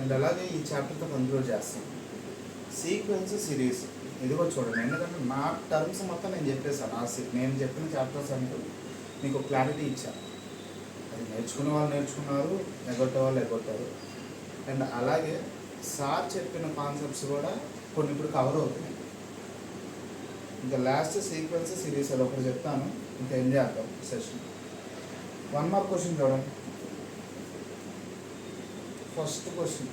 And అలాగే ఈ చాప్టర్తో conclude చేస్తాం. సీక్వెన్స్ సిరీస్ ఇదిగో చూడండి, ఎందుకంటే నా టర్మ్స్ మొత్తం నేను చెప్పేసాను. నేను చెప్పిన చాప్టర్స్ అంటూ మీకు క్లారిటీ ఇచ్చాను. అది నేర్చుకునే వాళ్ళు నేర్చుకున్నారు, ఎగొట్టే వాళ్ళు ఎగొట్టారు. అండ్ అలాగే సార్ చెప్పిన కాన్సెప్ట్స్ కూడా కొన్ని ఇప్పుడు కవర్ అవుతున్నాయి. ఇంకా లాస్ట్ సీక్వెన్స్ సిరీస్ అది ఒకటి చెప్తాను, ఇంకా ఎంజాయ్ చేద్దాం సెషన్. 1 మార్క్ క్వశ్చన్ చూడండి. ఫస్ట్ క్వశ్చన్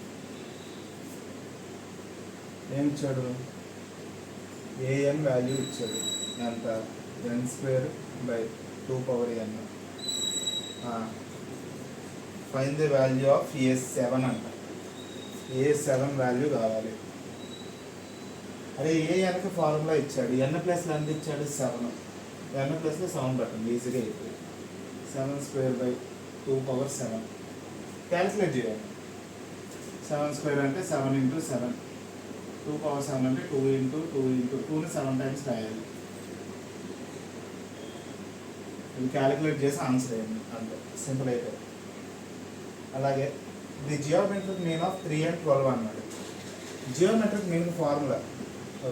ఏమి ఇచ్చాడు? ఏఎన్ వాల్యూ ఇచ్చాడు. ఎంత? n²/2n. Find the value of A7 అంట. A7 వాల్యూ కావాలి. అదే ఏఎన్కి ఫార్ములా ఇచ్చాడు. n+లో ఎంత ఇచ్చాడు? 7. n+లో 7 పెట్టండి, ఈజీగా అయిపోయింది. 7²/2^7 క్యాలిక్యులేట్ చేయాలి. 7² అంటే 7 × 7, 2^7 అంటే 2 × 2 × 2ని 7 టైమ్స్ రాయాలి. ఇది క్యాలిక్యులేట్ చేసి ఆన్సర్ అయ్యింది, అంతే, సింపుల్ అయితే. అలాగే the geometric mean of 3 and 12 అన్నాడు. Geometric mean formula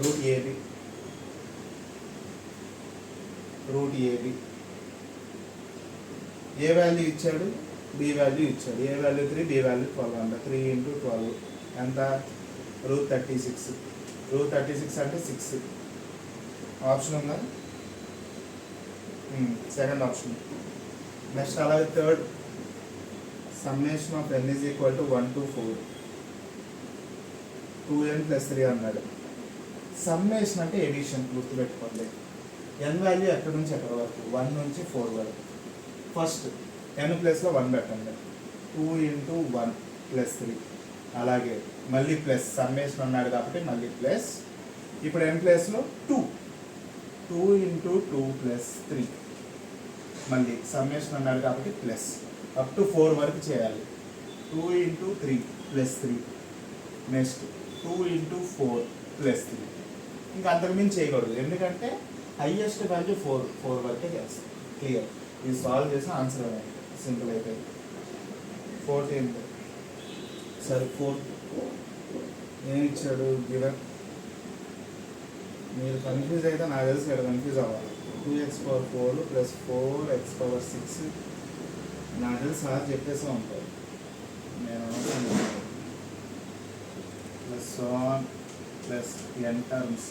√AB. ఏ వాల్యూ ఇచ్చాడు? బి వాల్యూ ఇచ్చాడు. ఏ వాల్యూ 3, బి వాల్యూ 12 అంట. 3 × 12 ఎంత? √36. √36 అంటే 6. ఆప్షన్ ఉందా? Second option. నెక్స్ట్ అలాగే third, summation of n = 1 to 4. 2n + 3 అన్నాడు. సమ్మేషన్ అంటే ఎడిషన్, గుర్తుపెట్టుకోండి. n వాల్యూ ఎక్కడి నుంచి ఎక్కడి వరకు? 1 నుంచి 4 వరకు. ఫస్ట్ n+లో 1 పెట్టండి. 2 × 1 + 3. అలాగే మళ్ళీ ప్లస్, సమ్మేషన్ అన్నాడు కాబట్టి మళ్ళీ ప్లస్. ఇప్పుడు n+లో 2. 2 × 2 + 3. మళ్ళీ సమ్మేషన్ అన్నాడు కాబట్టి ప్లస్. అప్ టు 4 వరకు చేయాలి. 2 × 3 + 3. నెక్స్ట్ 2 × 4 + 3. ఇంకా అంతకుమించి చేయకూడదు, ఎందుకంటే హైయెస్ట్ వాల్యూ 4 వరకే చేస్తాం. క్లియర్. ఇది సాల్వ్ చేసి ఆన్సర్ అనేది సింపుల్ అయిపోయింది. 14th సరే 4 ఏమి ఇచ్చాడు? గివెన్. మీరు కన్ఫ్యూజ్ అయితే నాకు తెలిసి ఇక్కడ కన్ఫ్యూజ్ అవ్వాలి. 2x⁴ + 4x⁶ నాకు తెలిసి సార్ చెప్పేసే ఉంటారు. నేను +1 + n టర్మ్స్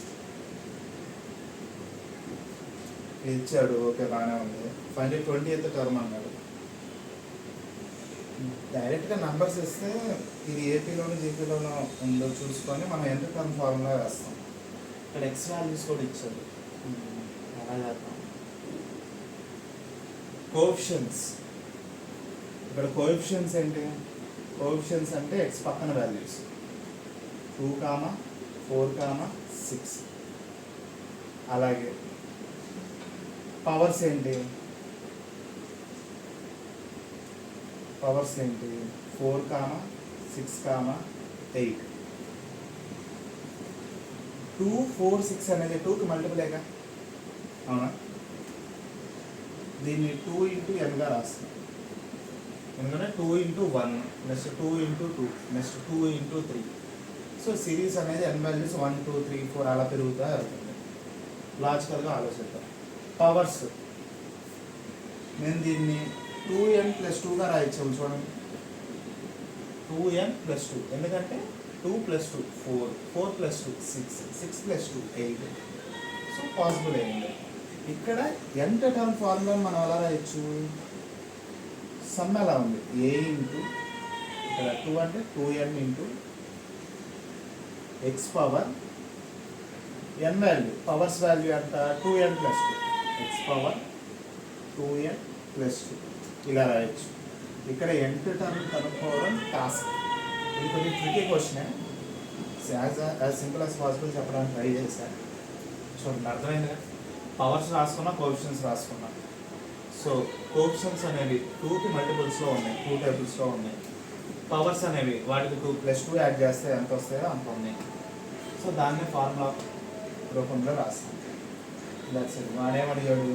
ఇచ్చాడు. ఓకే, బాగానే ఉంది. ఫైండ్ 20th టర్మ్ అన్నాడు. డైరెక్ట్గా నంబర్స్ ఇస్తే ఇది ఏపీలోనూ జీపీలోనూ ఉందో చూసుకొని మనం ఎంత టర్మ్ ఫార్ములా వేస్తాం. ఇక్కడ ఎక్స్ వాల్యూస్ కూడా ఇచ్చాడు. ఎలా చేద్దాం? కోఎఫిషియన్స్. ఇక్కడ కోఎఫిషియన్స్ ఏంటి? కోఎఫిషియన్స్ అంటే ఎక్స్ పక్కన వాల్యూస్ 2, 4, 6. అలాగే పవర్స్ ఏంటి? 4, 6, 8. 2, 4, 6 అనేది 2కి మల్టిపులేగా, అవునా? దీన్ని 2 × n రాస్తాం. ఎందుకంటే 2 × 1, నెక్స్ట్ 2 × 2, నెక్స్ట్ 2 × 3. సో సిరీస్ అనేది n వాల్యూస్ 1, 2, 3, 4 అలా పెరుగుతూ వెళ్తుంది. లాజికల్గా ఆలోచిద్దాం. పవర్స్ నేను దీన్ని 2n + 2గా రాయించాము చూడండి. 2n + 2, ఎందుకంటే 2 + 2 4, 4 + 2 6, 6 + 2 8. సో పాసిబుల్ అయింది. ఇక్కడ ఎంత టర్మ్ ఫార్ములా మనం ఎలా రాయొచ్చు? సమ్ ఎలా ఉంది? a ఇక్కడ 2 అంటే 2n × x power n value, powers value అంట 2n + 2, x పవర్ 2n + 2 ఇలా రాయొచ్చు. ఇక్కడ ఎంత టర్మ్ కనుక్కోవడం టాస్క్. ఇది కొంచెం tricky question. As simple as possible చెప్పడానికి ట్రై చేశాను. చూడండి, అర్థమైందిగా. పవర్స్ రాసుకున్నా, కోఎఫిషియన్స్ రాసుకున్నా. సో కోఎఫిషియన్స్ అనేవి 2కి మల్టిపుల్స్లో ఉన్నాయి, 2 టేబుల్స్లో ఉన్నాయి. పవర్స్ అనేవి వాటికి 2 + 2 యాడ్ చేస్తే ఎంత వస్తాయో అంత ఉన్నాయి. సో దాన్ని ఫార్ములా రూపంలో రాస్తాం. That's it. వాడేమడిగాడు?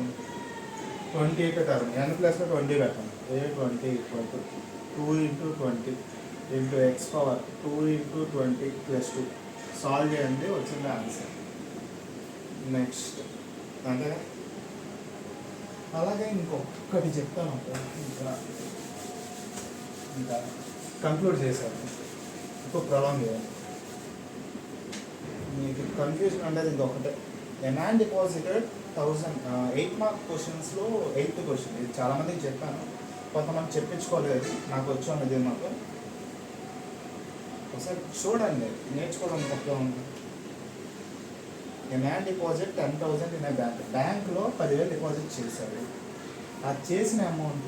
20th టర్మ్ n+లో 20 పెట్టండి. A20 = 2 × 20 into x power 2 into 20 plus 2 solve చేయండి వచ్చింది ఆన్సర్. నెక్స్ట్ అంతేగా. అలాగే ఇంకొకటి చెప్తాను ఇంకా కంక్లూడ్ చేశాను. ఇంకో ప్రొలాంగ్ చేయాలి. మీకు కన్ఫ్యూజన్ అనేది ఇంకొకటే. డిమాండ్ డిపాజిటెడ్ 1000 8 మార్క్ క్వశ్చన్స్లో 8th క్వశ్చన్. ఇది చాలామందికి చెప్పాను, కొంతమంది చెప్పించుకోలేదు, నాకు వచ్చు అన్నది మాకు. ఒకసారి చూడండి, నేర్చుకోవడం తక్కువ ఉంది. డిమాండ్ డిపాజిట్ 10,000 ఇన్ బ్యాంక్లో 10,000 డిపాజిట్ చేశారు. ఆ చేసిన అమౌంట్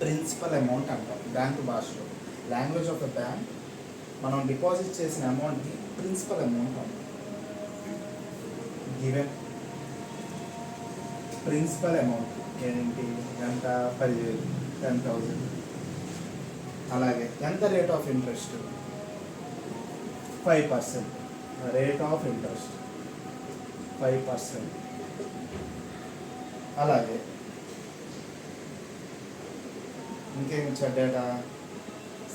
ప్రిన్సిపల్ అమౌంట్ అంటాం బ్యాంక్ భాషలో. లాంగ్వేజ్ ఆఫ్ ద బ్యాంక్ మనం డిపాజిట్ చేసిన అమౌంట్ని ప్రిన్సిపల్ అమౌంట్ అంటాం. గివెన్ ప్రిన్సిపల్ అమౌంట్ ఏంటి, ఎంత 10,000 10,000. అలాగే ఎంత rate of interest 5%. Rate of interest 5%. అలాగే ఇంకేం ఇచ్చాడు డేటా,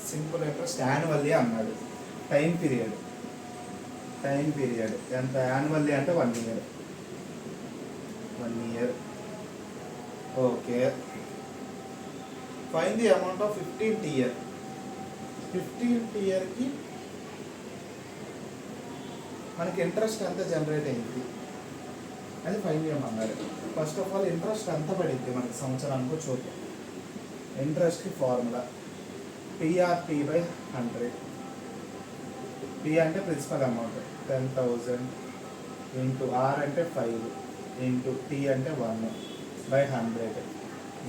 సింపుల్ ఇంట్రెస్ట్ యాన్యువల్లీ అన్నాడు. టైం పీరియడ్ ఎంత యాన్యువల్లీ అంటే 1 year. 1 year. Okay. Fine the amount of 15th year. 15th yearకి మనకి ఇంట్రెస్ట్ ఎంత జనరేట్ అయింది అది ఫైన్ చేయమన్నాడు. ఫస్ట్ ఆఫ్ ఆల్ ఇంట్రెస్ట్ ఎంత పడింది మనకి సంవత్సరానికి చూద్దాం. ఇంట్రెస్ట్కి ఫార్ములా PRT/100. P అంటే ప్రిన్సిపల్ అమౌంట్ 10,000 ఇంటూ R అంటే 5 ఇంటూ T అంటే 1/100.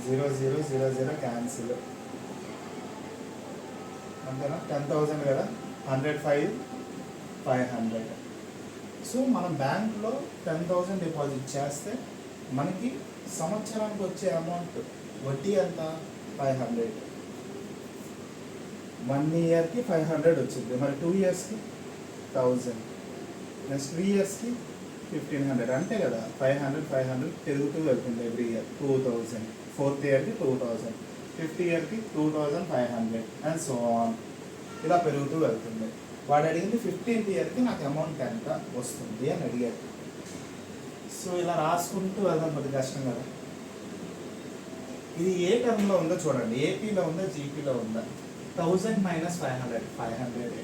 0 0 0 0 క్యాన్సిల్. అంతేనా? 10,000 కదా, 100 500. సో మనం బ్యాంక్లో 10,000 డిపాజిట్ చేస్తే మనకి సంవత్సరానికి వచ్చే అమౌంట్ వడ్డీ ఎంత 500. 1 yearకి 500 వచ్చింది. మరి 2 yearsకి 1000, నెక్స్ట్ 3 yearsకి 1,500. అంతే కదా, 500 పెరుగుతూ వెళ్తుంది every year. 2,000. 4th yearకి 2,000, 5th yearకి 2,500 and so on. ఇలా పెరుగుతూ వెళ్తుంది. వాడు అడిగింది 15th yearకి నాకు అమౌంట్ ఎంత వస్తుంది అని అడిగాడు. సో ఇలా రాసుకుంటూ వెళ్దాం, కొద్ది కష్టం కదా. ఇది ఏ టర్మ్లో ఉందో చూడండి, ఏపీలో ఉందా జీపీలో ఉందా. 1000 - 500 500.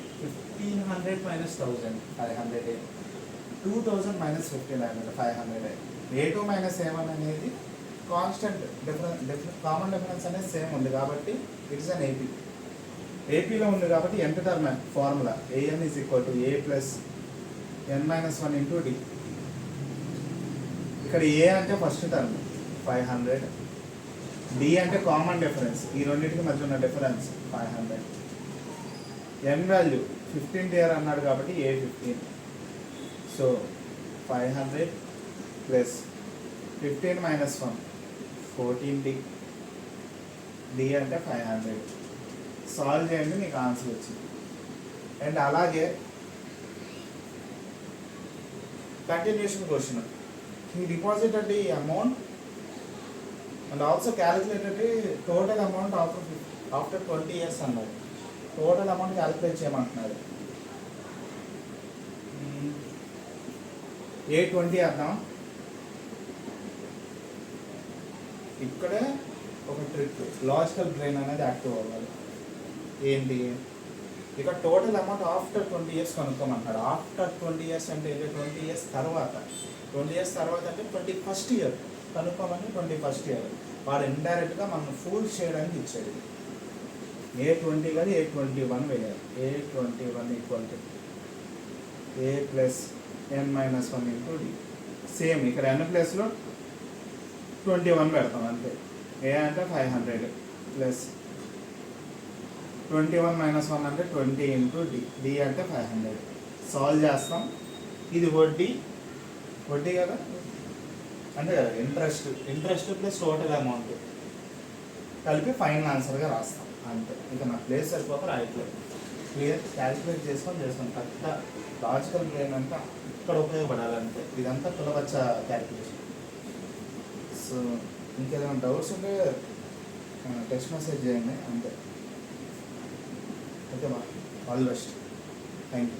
1,500 - 1,000 500. 2,000 - 1,500 500. A2 - A1 అనేది కాన్స్టెంట్ కామన్ డిఫరెన్స్ అనేది సేమ్ ఉంది కాబట్టి ఇట్స్ అన్ ఏపీ. ఏపీలో ఉంది కాబట్టి ఎంత term formula AN = A + n-1 × D. ఇక్కడ A అంటే ఫస్ట్ టర్మ్ 500, D అంటే కామన్ డిఫరెన్స్, ఈ రెండింటికి మధ్య ఉన్న difference 500. n value 15th year అన్నాడు కాబట్టి A15. So 500 + 15 - 1 14D. D అంటే 500. సాల్వ్ చేయండి, మీకు ఆన్సర్ వచ్చింది. అండ్ అలాగే కంటిన్యూషన్ క్వశ్చన్. ఈ డిపాజిటెడ్ ఈ amount and also calculated total amount after 20 years అన్నారు. టోటల్ అమౌంట్ క్యాలిక్యులేట్ చేయమంటున్నారు. A20 అర్థం. ఇక్కడే ఒక ట్రిక్, లాజికల్ బ్రెయిన్ అనేది యాక్టివ్ అవ్వాలి. ఏంటి, ఇక టోటల్ అమౌంట్ ఆఫ్టర్ 20 years కనుక్కోమంటాడు. ఆఫ్టర్ 20 years అంటే 20 years తర్వాత. 20 years తర్వాత అంటే 21st year కనుక్కోమని. 21st year వాడు ఇండైరెక్ట్గా మనం ఫూల్ చేయడానికి ఇచ్చాడు. A20 కానీ A21 వేయాలి. A21 = A + n-1 × D. Same ఇక్కడ n ప్లేస్లో 21 పెడతాం అంతే. A అంటే 500 + 21 - 1 అంటే 20 × D. D అంటే 500. సాల్వ్ చేస్తాం. ఇది వడ్డీ కదా, అంతే కదా. ఇంట్రెస్ట్ ప్లస్ టోటల్ అమౌంట్ కలిపి ఫైనల్ ఆన్సర్గా రాస్తాం అంతే. ఇంకా నా ప్లేస్ సరిపోక రాయట్లేదు. క్లియర్, క్యాలిక్యులేట్ చేసుకొని కరెక్ట్గా. లాజికల్ బ్రెయిన్ అంతా ఇక్కడ ఉపయోగపడాలంటే. ఇదంతా తులబచ్చ క్యాలిక్యులేషన్. సో ఇంకేదైనా డౌట్స్ ఉంటే టెక్స్ట్ మెసేజ్ చేయండి అంతే. ఓకేమా, all the best, thank you.